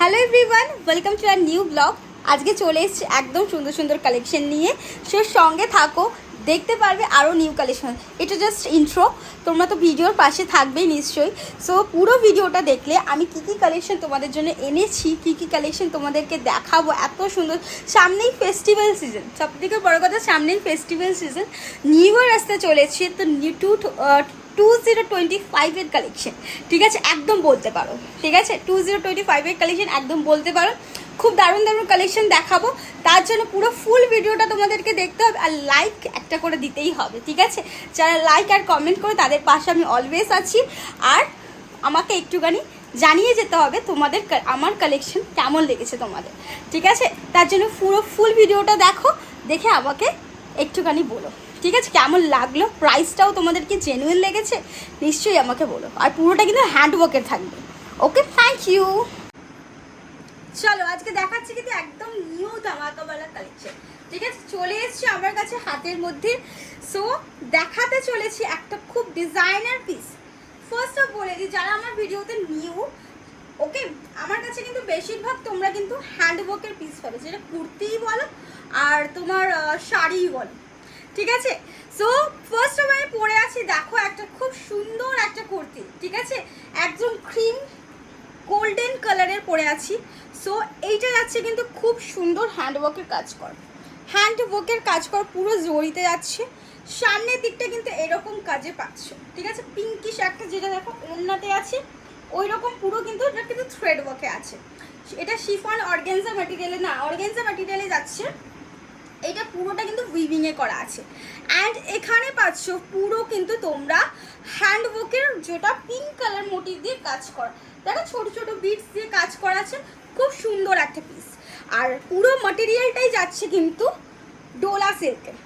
Hello everyone, welcome to our new blog. আজকে চলে এসেছি একদম সুন্দর সুন্দর কালেকশন নিয়ে। সো সঙ্গে থাকো, দেখতে পারবে আরও নিউ কালেকশন। এটা জাস্ট ইন্ট্রো, তোমরা তো ভিডিওর পাশে থাকবেই নিশ্চয়ই। সো পুরো ভিডিওটা দেখলে আমি কী কী কালেকশন তোমাদের জন্য এনেছি, কী কী কালেকশন তোমাদেরকে দেখাবো। এত সুন্দর, সামনেই ফেস্টিভ্যাল সিজন, সবথেকে বড় কথা সামনেই ফেস্টিভ্যাল সিজন, নিউ ইয়ার আসতে চলেছে। তো 2025-এর কালেকশন, ঠিক আছে, একদম বলতে পারো, ঠিক আছে, 2025-এর কালেকশন একদম বলতে পারো। খুব দারুণ দারুণ কালেকশন দেখাবো। তার জন্য পুরো ফুল ভিডিওটা তোমাদেরকে দেখতে হবে, আর লাইক একটা করে দিতেই হবে, ঠিক আছে। যারা লাইক আর কমেন্ট করে তাদের পাশে আমি অলওয়েজ আছি। আর আমাকে একটুখানি জানিয়ে যেতে হবে তোমাদের আমার কালেকশন কেমন লেগেছে তোমাদের, ঠিক আছে। তার জন্য পুরো ফুল ভিডিওটা দেখো, দেখে আমাকে একটুখানি বলো, ঠিক আছে, কেমন লাগলো। প্রাইসটাও তোমাদেরকে জেনুইন লেগেছে নিশ্চয়ই আমাকে বলো। আর পুরোটা কিন্তু হ্যান্ডওয়ার্কের থাকবে। ওকে, থ্যাংক ইউ। চলো আজকে দেখাচ্ছি কিন্তু একদম নিউ ধামাকাওয়ালা কালেকশন, ঠিক আছে। চলে এসছি আমার কাছে হাতের মধ্যে। সো দেখাতে চলেছি একটা খুব ডিজাইনার পিস। ফার্স্ট অফ বলে দিই, যারা আমার ভিডিওতে নিউ, ওকে, আমার কাছে কিন্তু বেশিরভাগ তোমরা কিন্তু হ্যান্ডওয়ার্কের পিস পাবে, যেটা কুর্তিই বলো আর তোমার শাড়িই বলো, ঠিক আছে। সো ফার্স্ট অফ আমি পরে আছি, দেখো একটা খুব সুন্দর একটা কুর্তি, ঠিক আছে, একদম ক্রিম গোল্ডেন কালারের পরে আছি। সো এইটা যাচ্ছে কিন্তু খুব সুন্দর হ্যান্ডওয়ার্কের কাজ কর, হ্যান্ডওয়ার্কের কাজ কর, পুরো জড়িতে যাচ্ছে। সামনের দিকটা কিন্তু এরকম কাজে পাচ্ছ, ঠিক আছে। পিঙ্কিশ একটা যেটা দেখো ওড়নাতে আছে, ওই রকম পুরো কিন্তু এটা কিন্তু থ্রেড ওয়ার্কে আছে। এটা শিফন অর্গানজা ম্যাটেরিয়ালে, না অর্গানজা ম্যাটেরিয়ালে যাচ্ছে। এটা পুরোটা কিন্তু উইভিংয়ে করা আছে। অ্যান্ড এখানে পাচ্ছ পুরো কিন্তু তোমরা হ্যান্ডওয়ার্কের যেটা পিঙ্ক কালার মোটিভ দিয়ে কাজ করা, দেখো ছোট ছোট বিটস দিয়ে কাজ করা আছে, খুব সুন্দর একটা পিস। আর পুরো ম্যাটেরিয়ালটাই যাচ্ছে কিন্তু ডোলা সিল্কের,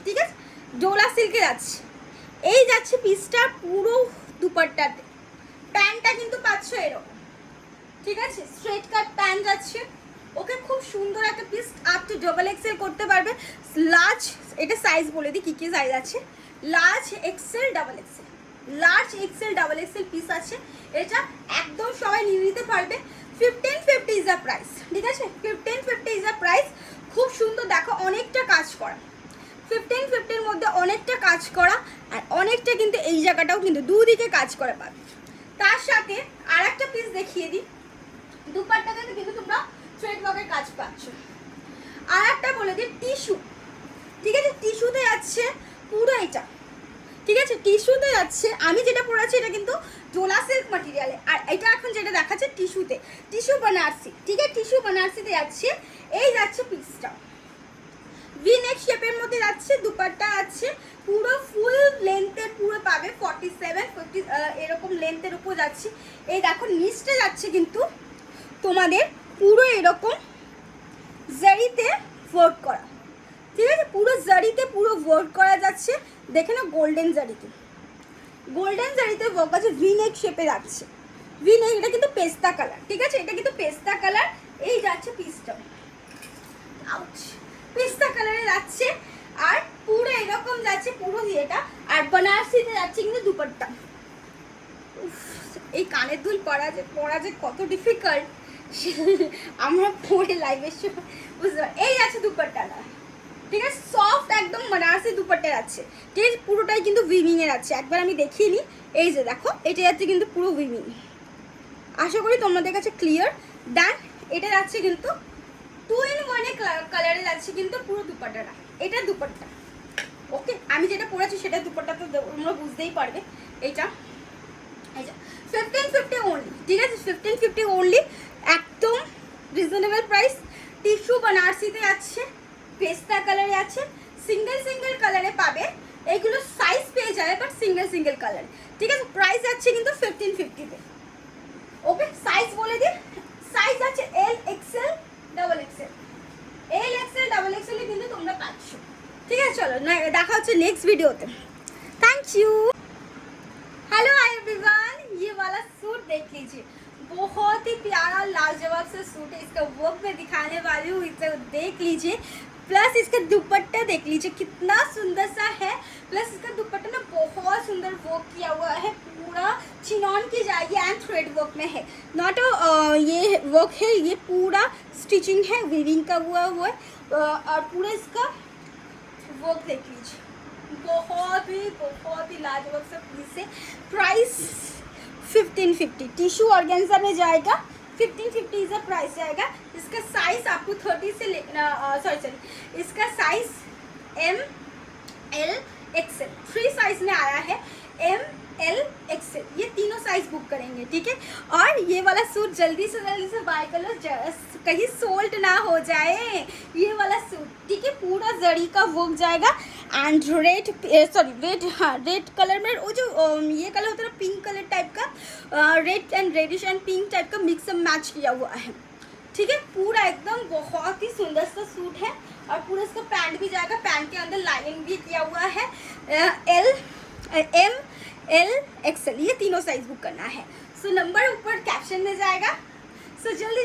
ঠিক আছে, ডোলা সিল্কে যাচ্ছে। এই যাচ্ছে পিসটা পুরো দুপাট্টাতে। প্যান্টটা কিন্তু পাচ্ছ এরকম, ঠিক আছে, স্ট্রেট কাট প্যান্ট যাচ্ছে। ওকে, খুব সুন্দর একটা piece, up to double XL করতে পারবে। লার্জ, এটা সাইজ বলে দিই কী কী সাইজ আছে। Large Excel double Excel, large Excel double Excel piece আছে। এটা একদম সবাই নিয়ে নিতে পারবে। 1550 ইজ দ্য প্রাইস, ঠিক আছে, 1550 ইজ দ্য প্রাইস। খুব সুন্দর, দেখো অনেকটা কাজ করা, 1550-এর মধ্যে অনেকটা কাজ করা। আর অনেকটা কিন্তু এই জায়গাটাও কিন্তু দুদিকে কাজ করা পাবে। তার সাথে আর একটা পিস দেখিয়ে দিই, দুপাট্টাতে কিন্তু তোমরা থ্রেড ওয়ার্কের কাজ পাচ্ছ। আর একটা বলে দিই টিস্যু, ঠিক আছে, টিস্যুতে যাচ্ছে পুরো এটা, ঠিক আছে, টিস্যুতে যাচ্ছে। আমি যেটা পরেছি এটা কিন্তু ডোলা সিল্ক ম্যাটেরিয়ালে, আর এটা এখন যেটা দেখাচ্ছে টিস্যুতে, টিস্যু বানারসি, ঠিক আছে, টিস্যু বানারসিতে যাচ্ছে। এই যাচ্ছে পিসটা ভি নেক শেপের মধ্যে যাচ্ছে, দুপাট্টা আছে পুরো ফুল লেন্থের, পুরো পাবে 47-50 এরকম লেন্থের উপর যাচ্ছে। এই দেখো নিচটা যাচ্ছে কিন্তু তোমাদের পুরো এরকম জারিতে ওয়ার্ক করা, ঠিক আছে, পুরো জারিতে পুরো ওয়ার্ক করা যাচ্ছে। দেখে না, গোল্ডেন জারিতে, গোল্ডেন জারিতে ওয়ার্ক আছে, ভি নেক শেপে যাচ্ছে। ভি নেক, এটা কিন্তু পেস্তা কালার, ঠিক আছে, এটা কিন্তু পেস্তা কালার। এই যাচ্ছে পিসটা, আউট, পেস্তা কালারে যাচ্ছে। আর পুরো এরকম যাচ্ছে পুরো ইয়েটা। আর বানারসিতে যাচ্ছে কিন্তু দুপাট্টা। এই কানের দুল পরা যে কত ডিফিকাল্ট, আমরা পরে লাইভের সময় বুঝতে পারি। এই আছে দুপাট্টাটা, ঠিক আছে, সফট একদম বানারসি দুপাট্টা আছে, ঠিক আছে, পুরোটাই কিন্তু উইভিং এর আছে। একবার আমি দেখিয়ে নিই, এই যে দেখো এটা যাচ্ছে কিন্তু পুরো উইভিং। আশা করি তোমাদের কাছে ক্লিয়ার। দেন এটা যাচ্ছে কিন্তু 2-in-1 কালারে যাচ্ছে কিন্তু পুরো দুপাট্টাটা, এটা দুপাট্টা। ওকে, আমি যেটা পরেছি সেটা দুপাট্টা, তো তোমরা বুঝতেই পারবে। এইটা 1550 অনলি, ঠিক আছে, 1550 অনলি, একদম রিজনেবল প্রাইস। টিস্যু বানারসিতে আছে, পেস্তা কালারে আছে, সিঙ্গেল সিঙ্গেল কালারে পাবে। এইগুলো সাইজ পেয়ে যাবে, বাট সিঙ্গেল সিঙ্গেল কালারে, ঠিক আছে। প্রাইস আছে কিন্তু 1550-তে। ওকে, সাইজ বলে দিই, সাইজ আছে L XL double XL, L XL double XL কিন্তু তোমরা পাচ্ছ, ঠিক আছে। চলো দেখা হচ্ছে নেক্সট वीडियोতে। Thank you. हेलो एवरीवन, ये वाला सूट देख लीजिए, बहुत ही प्यारा लाजवाब सा सूट है। इसका वर्क मैं दिखाने वाली हूँ, इसे देख लीजिए। प्लस इसका दुपट्टा देख लीजिए कितना सुंदर सा है। प्लस इसका दुपट्टा ना बहुत सुंदर वर्क किया हुआ है, पूरा चिनॉन की जाएगी एंड थ्रेड वर्क में है, नॉट ये वर्क है, ये पूरा स्टिचिंग है, वीविंग का हुआ है। और पूरा इसका वर्क देख लीजिए, बहुत ही लाजवाब सा पीस है। प्राइस 1550, टिश्यू ऑर्गेन्जा में जाएगा, 1550 इज प्राइस जाएगा। इसका साइज आपको 30 से सॉरी इसका साइज ML XL 3 साइज में आया है, ML XL ये तीनों साइज बुक करेंगे, ठीक है। और ये वाला सूट जल्दी से बाय कर लो, कहीं सोल्ड ना हो जाए ये वाला सूट, ठीक है। पूरा जरी का वर्क जाएगा एंड रेड कलर में, वो जो ये कलर होता है ना पिंक कलर टाइप का, red and reddish and pink type का मिक्स मैच किया हुआ है, ठीक है। पूरा एकदम बहुत ही सुंदर सा सूट है। और पूरा इसका पैंट भी जाएगा, पैंट के अंदर लाइनिंग भी किया हुआ है। ML XL ये तीनों साइज बुक करना है। सो नंबर ऊपर कैप्शन में जाएगा। सो जल्दी